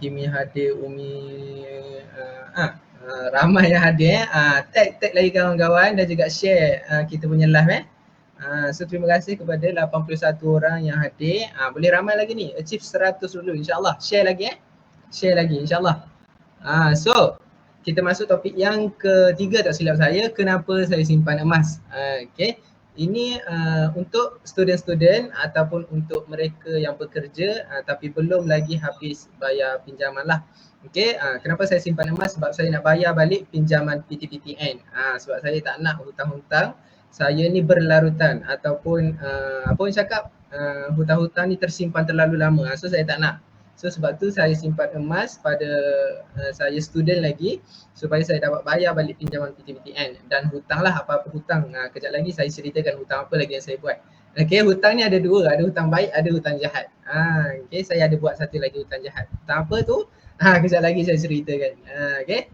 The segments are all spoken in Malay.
Kimi hadir, Umi, ramai yang hadir. Tag lagi kawan-kawan dan juga share kita punya live. So terima kasih kepada 81 orang yang hadir. Boleh ramai lagi ni, achieve 100 dulu insyaAllah. Share lagi share lagi insyaAllah. So kita masuk topik yang ketiga tak silap saya, kenapa saya simpan emas. Okay. Ini untuk student-student ataupun untuk mereka yang bekerja tapi belum lagi habis bayar pinjaman lah. Okay, kenapa saya simpan emas? Sebab saya nak bayar balik pinjaman PTPTN. Sebab saya tak nak hutang-hutang saya ni berlarutan ataupun apa orang cakap, hutang-hutang ni tersimpan terlalu lama. So saya tak nak. So sebab tu saya simpan emas pada saya student lagi supaya saya dapat bayar balik pinjaman PTPTN dan hutang lah, apa-apa hutang. Kejap lagi saya ceritakan hutang apa lagi yang saya buat. Okay, hutang ni ada dua, ada hutang baik, ada hutang jahat. Okay, saya ada buat satu lagi hutang jahat. Hutang apa tu? Kejap lagi saya ceritakan. Okay.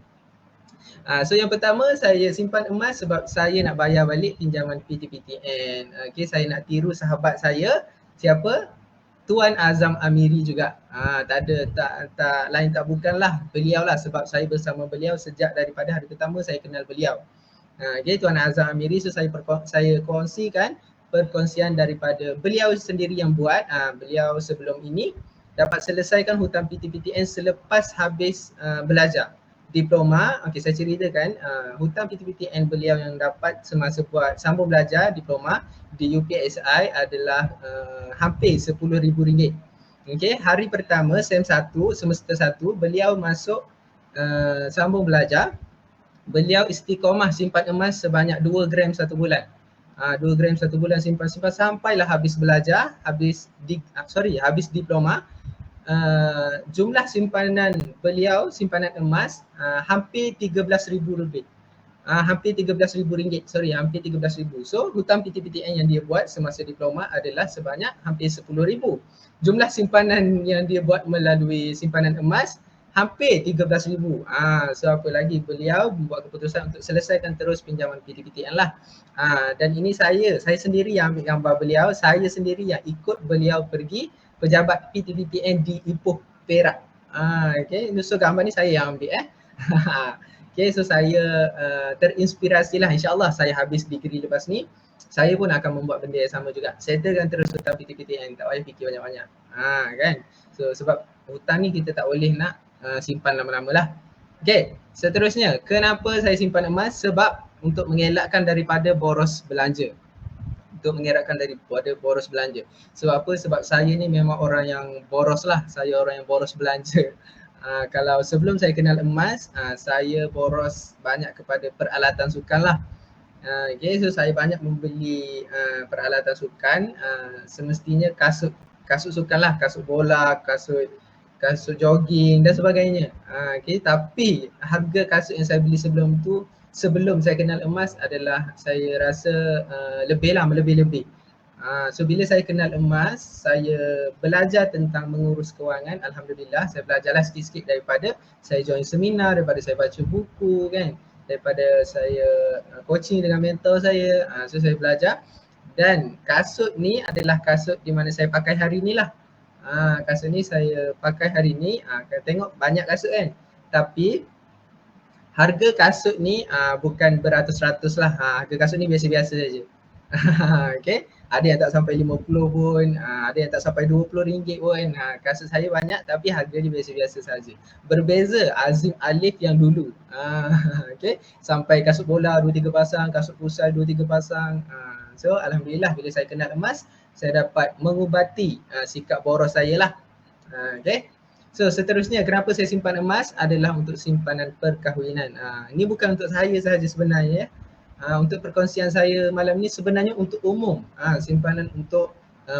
So yang pertama saya simpan emas sebab saya nak bayar balik pinjaman PTPTN. Okay, saya nak tiru sahabat saya. Siapa? Tuan Azam Amiri juga. Tak ada, tak lain tak bukanlah beliau lah, sebab saya bersama beliau sejak daripada hari pertama saya kenal beliau. Okay, Tuan Azam Amiri, so saya kongsikan perkongsian daripada beliau sendiri yang buat. Beliau sebelum ini dapat selesaikan hutang PTPTN selepas habis belajar diploma. Okay, saya ceritakan hutang PTPTN beliau yang dapat semasa buat sambung belajar diploma di UPSI adalah hampir RM10,000. Okay, hari pertama SEM 1, semester 1, beliau masuk sambung belajar. Beliau istiqomah simpan emas sebanyak 2 gram satu bulan. 2 gram satu bulan simpan sampailah habis belajar, habis diploma. Jumlah simpanan beliau, simpanan emas hampir RM13,000 lebih. Hampir RM13,000, hampir RM13,000. So hutang PTPTN yang dia buat semasa diploma adalah sebanyak hampir RM10,000. Jumlah simpanan yang dia buat melalui simpanan emas hampir RM13,000. So apa lagi, beliau membuat keputusan untuk selesaikan terus pinjaman PTPTN lah. Dan ini saya sendiri yang ambil gambar beliau, saya sendiri yang ikut beliau pergi pejabat PTPTN di Ipoh, Perak. Okay, so gambar ni saya yang ambil Okay, so saya terinspirasi lah, insyaAllah saya habis degree lepas ni, saya pun akan membuat benda yang sama juga. Settlekan terus hutang PTPTN, tak payah fikir banyak-banyak. Kan? So sebab hutang ni kita tak boleh nak simpan lama-lama lah. Okay, seterusnya, kenapa saya simpan emas? Sebab untuk mengelakkan daripada boros belanja. Boros belanja. Sebab apa? Sebab saya ni memang orang yang boros lah. Saya orang yang boros belanja. Kalau sebelum saya kenal emas, saya boros banyak kepada peralatan sukan lah. Okay, so saya banyak membeli peralatan sukan. Semestinya kasut sukan lah, kasut bola, kasut jogging dan sebagainya. Okay, tapi harga kasut yang saya beli sebelum saya kenal emas adalah saya rasa melebihi. So bila saya kenal emas, saya belajar tentang mengurus kewangan. Alhamdulillah, saya belajarlah sikit-sikit daripada saya join seminar, daripada saya baca buku kan, daripada saya coaching dengan mentor saya. So saya belajar, dan kasut ni adalah kasut di mana saya pakai hari ni lah. Kasut ni saya pakai hari ni. Tengok banyak kasut kan, tapi harga kasut ni bukan beratus-ratus lah. Harga kasut ni biasa-biasa saja. Okay, ada yang tak sampai 50 pun, ada yang tak sampai RM20 pun. Kasut saya banyak tapi harga dia biasa-biasa saja. Berbeza Azim Alif yang dulu. Okay, sampai kasut bola 2-3 pasang, kasut futsal 2-3 pasang. So alhamdulillah bila saya kenal emas, saya dapat mengubati sikap boros saya lah. Okay. So seterusnya, kenapa saya simpan emas adalah untuk simpanan perkahwinan. Ini bukan untuk saya sahaja sebenarnya. Untuk perkongsian saya malam ni sebenarnya untuk umum. Simpanan untuk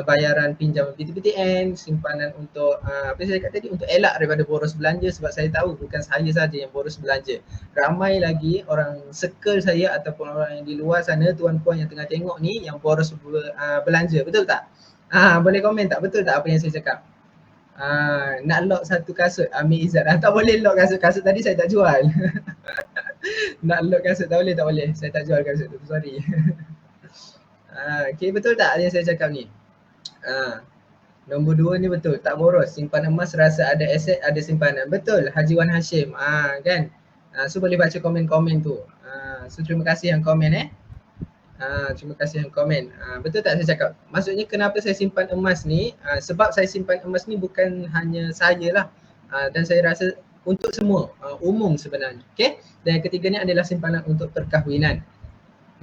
bayaran pinjaman PTPTN, simpanan untuk apa saya kata tadi, untuk elak daripada boros belanja. Sebab saya tahu bukan saya saja yang boros belanja. Ramai lagi orang circle saya ataupun orang yang di luar sana, tuan-puan yang tengah tengok ni yang boros belanja. Betul tak? Boleh komen tak? Betul tak apa yang saya cakap? Nak lock satu kasut, Amir Izzat. Tak boleh lock kasut tadi saya tak jual. Nak lock kasut tak boleh. Saya tak jual kasut tu, sorry. Okay, betul tak yang saya cakap ni? Nombor 2 ni betul, tak boros. Simpan emas rasa ada aset, ada simpanan. Betul, Haji Wan Hashim. Kan? So boleh baca komen-komen tu. So terima kasih yang komen terima kasih yang komen. Betul tak saya cakap? Maksudnya kenapa saya simpan emas ni? Sebab saya simpan emas ni bukan hanya saya lah. Dan saya rasa untuk semua, umum sebenarnya. Okay? Dan yang ketiga ni adalah simpanan untuk perkahwinan.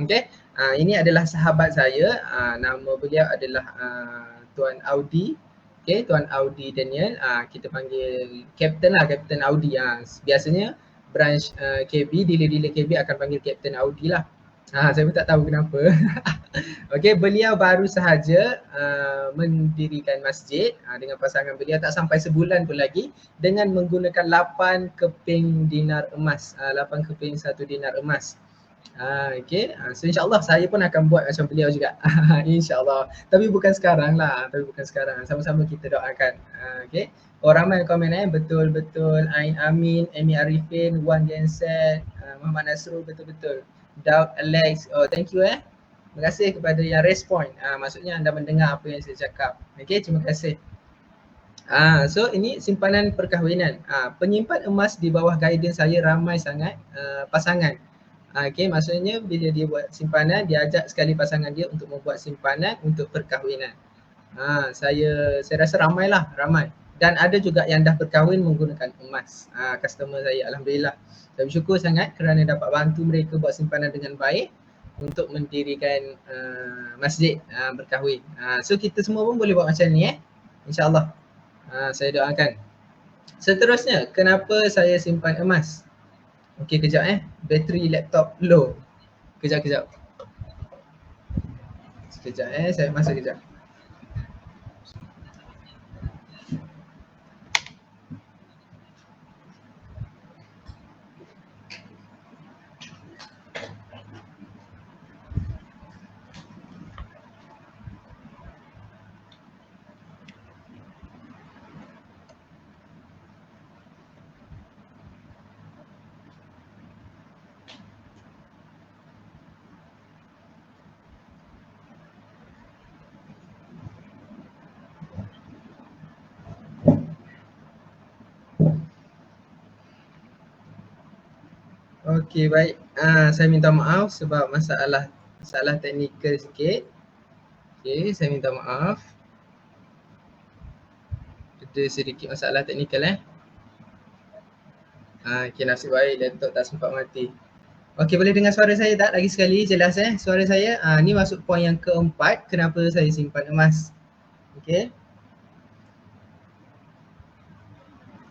Okay? Ini adalah sahabat saya. Nama beliau adalah Tuan Audi. Okay, Tuan Audi Daniel. Kita panggil Captain lah, Captain Audi. Biasanya branch KB, dealer-dealer KB akan panggil Captain Audi lah. Saya pun tak tahu kenapa. Okey, beliau baru sahaja mendirikan masjid dengan pasangan beliau, tak sampai sebulan pun lagi, dengan menggunakan 8 keping dinar emas, 8 keping 1 dinar emas. Okey, so insyaAllah saya pun akan buat macam beliau juga. InsyaAllah. Tapi bukan sekarang lah, sama-sama kita doakan. Okey. Ramai komen betul-betul. Ain Amin, Amy Arifin, Wan Genset, Muhammad Nasrul, betul-betul. Daud Alex, thank you Terima kasih kepada yang respon. Maksudnya anda mendengar apa yang saya cakap. Okey, terima kasih. So ini simpanan perkahwinan. Penyimpan emas di bawah guidance saya ramai sangat pasangan. Okey, maksudnya bila dia buat simpanan, dia ajak sekali pasangan dia untuk membuat simpanan untuk perkahwinan. Saya rasa ramai. Dan ada juga yang dah berkahwin menggunakan emas. Customer saya, alhamdulillah. Saya bersyukur sangat kerana dapat bantu mereka buat simpanan dengan baik untuk mendirikan masjid berkahwin. So kita semua pun boleh buat macam ni InsyaAllah. Saya doakan. Seterusnya, kenapa saya simpan emas? Okey, kejap bateri laptop low. Kejap. Sekejap saya masuk kejap. Okey, baik. Saya minta maaf sebab masalah teknikal sikit. Okey, saya minta maaf. Ada sedikit masalah teknikal Okey, nasib baik laptop tak sempat mati. Okey, boleh dengar suara saya tak? Lagi sekali jelas suara saya. Ni masuk poin yang keempat, kenapa saya simpan emas. Okey.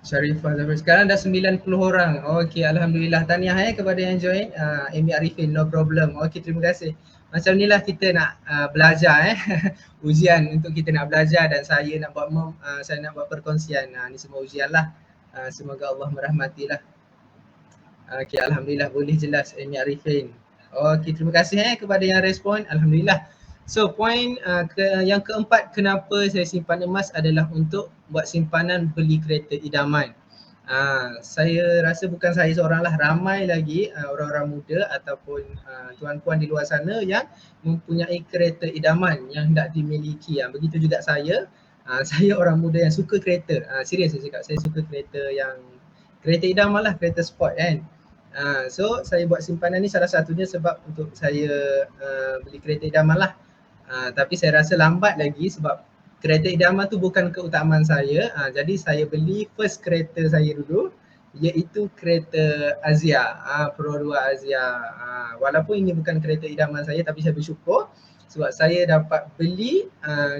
Syarifah Zafir. Sekarang dah 90 orang. Okey, alhamdulillah. Tahniah kepada yang join. Amy Arifin, no problem. Okey, terima kasih. Macam inilah kita nak belajar ujian untuk kita nak belajar dan saya nak buat perkongsian. Ni semua ujian lah. Semoga Allah merahmatilah. Okey, alhamdulillah boleh jelas Amy Arifin. Okey, terima kasih kepada yang respon. Alhamdulillah. So poin yang keempat kenapa saya simpan emas adalah untuk buat simpanan beli kereta idaman. Saya rasa bukan saya seorang lah, ramai lagi orang-orang muda ataupun tuan-puan di luar sana yang mempunyai kereta idaman yang hendak dimiliki. Begitu juga saya. Saya orang muda yang suka kereta. Serius saya cakap, saya suka kereta idaman lah, kereta sport kan. So saya buat simpanan ni salah satunya sebab untuk saya beli kereta idaman lah. Tapi saya rasa lambat lagi sebab kereta idaman tu bukan keutamaan saya. Jadi saya beli first kereta saya dulu, iaitu kereta Azia, Pro 2 Azia. Walaupun ini bukan kereta idaman saya tapi saya bersyukur sebab saya dapat beli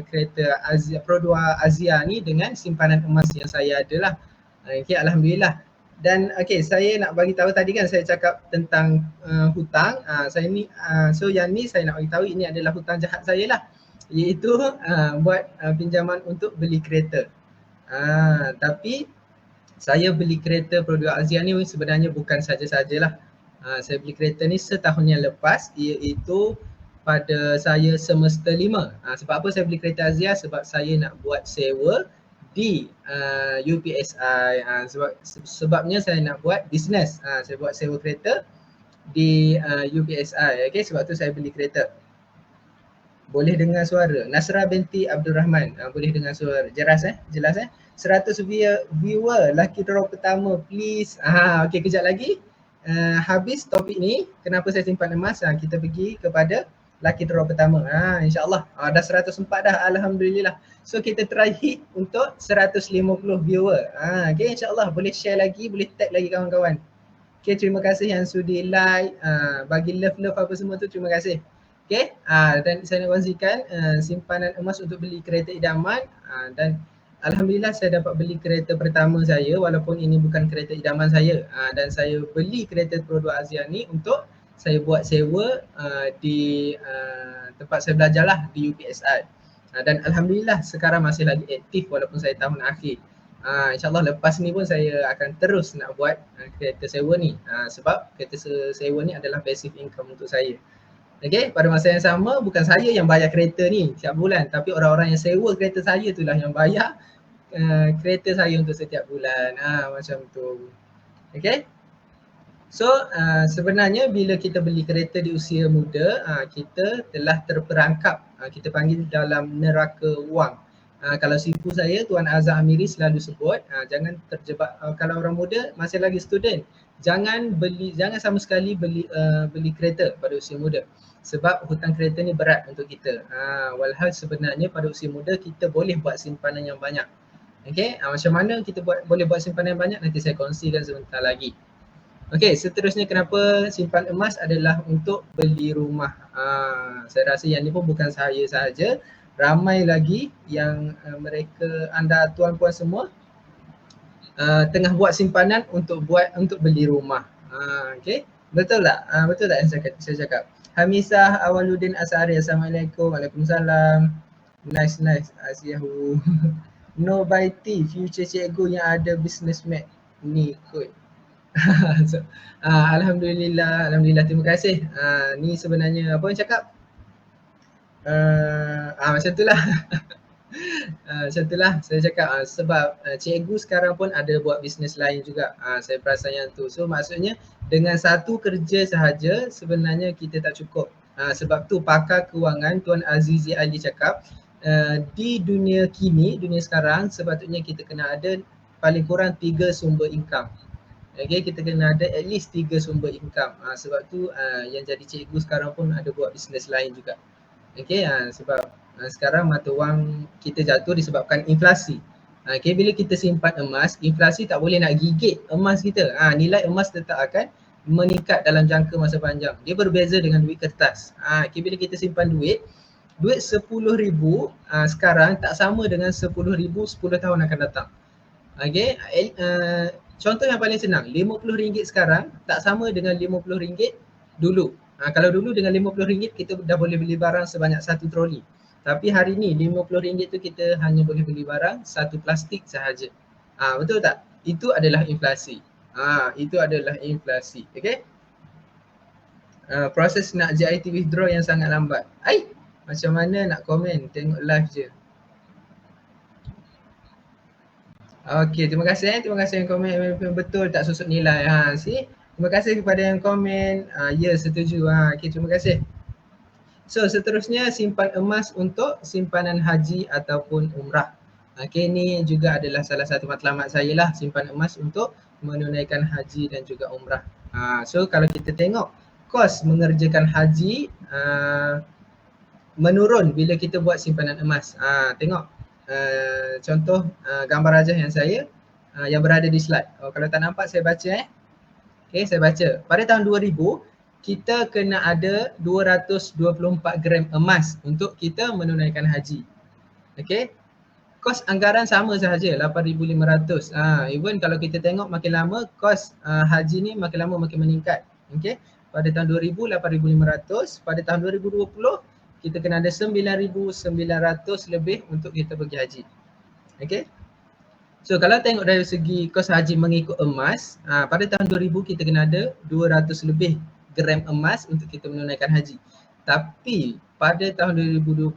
kereta Azia, Pro 2 Azia ni dengan simpanan emas yang saya ada lah. Okay, alhamdulillah. Dan saya nak bagi tahu tadi kan saya cakap tentang hutang. Saya ni so yang ni saya nak bagi tahu ini adalah hutang jahat saya lah, iaitu buat pinjaman untuk beli kereta. Tapi saya beli kereta Pro 2 Azia ni sebenarnya bukan saja-sajalah. Saya beli kereta ni setahun yang lepas, iaitu pada saya semester 5. Sebab apa saya beli kereta Azia? Sebab saya nak buat sewa di UPSI. Sebabnya saya nak buat bisnes. Saya buat sewa kereta di UPSI. Sebab tu saya beli kereta. Boleh dengar suara. Nasra binti Abdul Rahman. Boleh dengar suara. Jelas Jelas 100 viewer lucky draw pertama please. Okey, kejap lagi. Habis topik ni, kenapa saya simpan emas? Kita pergi kepada lucky draw pertama. InsyaAllah. Dah 104 dah. Alhamdulillah. So kita try hit untuk 150 viewer. Okay, insyaAllah boleh share lagi, boleh tag lagi kawan-kawan. Okay, terima kasih yang sudi like, bagi love apa semua tu, terima kasih. Okay, dan saya nak kongsikan simpanan emas untuk beli kereta idaman, dan alhamdulillah saya dapat beli kereta pertama saya walaupun ini bukan kereta idaman saya, dan saya beli kereta Pro 2 Azia ni untuk saya buat sewa di tempat saya belajar lah, di UPSR. Dan alhamdulillah sekarang masih lagi aktif walaupun saya tahun akhir. InsyaAllah lepas ni pun saya akan terus nak buat kereta sewa ni, sebab kereta sewa ni adalah passive income untuk saya. Okay, pada masa yang sama bukan saya yang bayar kereta ni setiap bulan, tapi orang-orang yang sewa kereta saya itulah yang bayar kereta saya untuk setiap bulan. Macam tu. Okay. So sebenarnya bila kita beli kereta di usia muda, kita telah terperangkap, kita panggil dalam neraka wang. Kalau sifu saya, Tuan Azhar Amiri selalu sebut, jangan terjebak, kalau orang muda masih lagi student, jangan sama sekali beli kereta pada usia muda. Sebab hutang kereta ni berat untuk kita. Walhal sebenarnya pada usia muda kita boleh buat simpanan yang banyak. Okay, macam mana kita boleh buat simpanan yang banyak, nanti saya kongsikan sebentar lagi. Okay, seterusnya kenapa simpan emas adalah untuk beli rumah. Saya rasa yang ni pun bukan saya sahaja, ramai lagi yang anda tuan-puan semua tengah buat simpanan untuk beli rumah. Okay, betul tak? Betul tak yang saya cakap? Hamisah Awaluddin Asari, Assalamualaikum. Waalaikumsalam. Nice. Asiyahu. No buy tea, future cikgu yang ada business mate ni kot. So, Alhamdulillah, terima kasih. Ni sebenarnya apa yang cakap? Macam tu lah. Macam tu lah saya cakap, sebab cikgu sekarang pun ada buat bisnes lain juga. Saya perasan yang tu. So maksudnya dengan satu kerja sahaja sebenarnya kita tak cukup. Sebab tu pakar kewangan Tuan Azizi Ali cakap, di dunia kini, dunia sekarang, sepatutnya kita kena ada paling kurang 3 sumber income. Okay, kita kena ada at least 3 sumber income. Sebab tu yang jadi cikgu sekarang pun ada buat bisnes lain juga. Okay, sebab sekarang mata wang kita jatuh disebabkan inflasi. Okay, bila kita simpan emas, inflasi tak boleh nak gigit emas kita. Nilai emas tetap akan meningkat dalam jangka masa panjang. Dia berbeza dengan duit kertas. Okay, bila kita simpan duit 10,000 sekarang tak sama dengan 10,000 10 tahun akan datang. Okay, contoh yang paling senang, RM50 sekarang tak sama dengan RM50 dulu. Kalau dulu dengan RM50 kita dah boleh beli barang sebanyak 1 troli. Tapi hari ni RM50 tu kita hanya boleh beli barang 1 plastik sahaja. Betul tak? Itu adalah inflasi. Itu adalah inflasi. Okay? Proses nak JIT withdraw yang sangat lambat. Macam mana nak komen? Tengok live je. Okay, terima kasih yang komen. Betul tak susut nilai. Terima kasih kepada yang komen. Ya, setuju. Okay, terima kasih. So seterusnya, simpan emas untuk simpanan haji ataupun umrah. Okay, ni juga adalah salah satu matlamat saya lah, simpan emas untuk menunaikan haji dan juga umrah. So kalau kita tengok kos mengerjakan haji menurun bila kita buat simpanan emas. Tengok contoh gambar rajah yang saya yang berada di slide. Kalau tak nampak saya baca Okay, saya baca. Pada tahun 2000 kita kena ada 224 gram emas untuk kita menunaikan haji. Okay. Kos anggaran sama sahaja, 8,500. Even kalau kita tengok makin lama kos haji ni makin lama makin meningkat. Okay. Pada tahun 2000 8,500, pada tahun 2020 kita kena ada 9,900 lebih untuk kita pergi haji. Okay. So kalau tengok dari segi kos haji mengikut emas, pada tahun 2000 kita kena ada 200 lebih gram emas untuk kita menunaikan haji. Tapi pada tahun 2020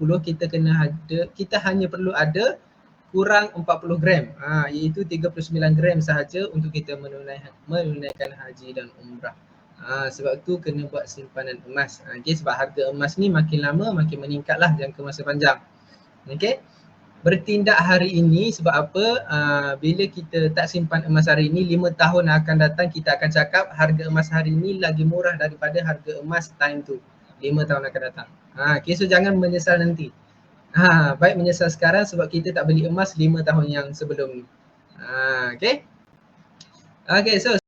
kita hanya perlu ada kurang 40 gram, iaitu 39 gram sahaja untuk kita menunaikan haji dan umrah. Sebab tu kena buat simpanan emas. Okay, sebab harga emas ni makin lama makin meningkatlah jangka masa panjang. Okay. Bertindak hari ini sebab apa? Bila kita tak simpan emas hari ini, 5 tahun akan datang kita akan cakap harga emas hari ini lagi murah daripada harga emas time tu. 5 tahun akan datang. Okay, so jangan menyesal nanti. Baik menyesal sekarang sebab kita tak beli emas 5 tahun yang sebelum ni. Okay. Okay, so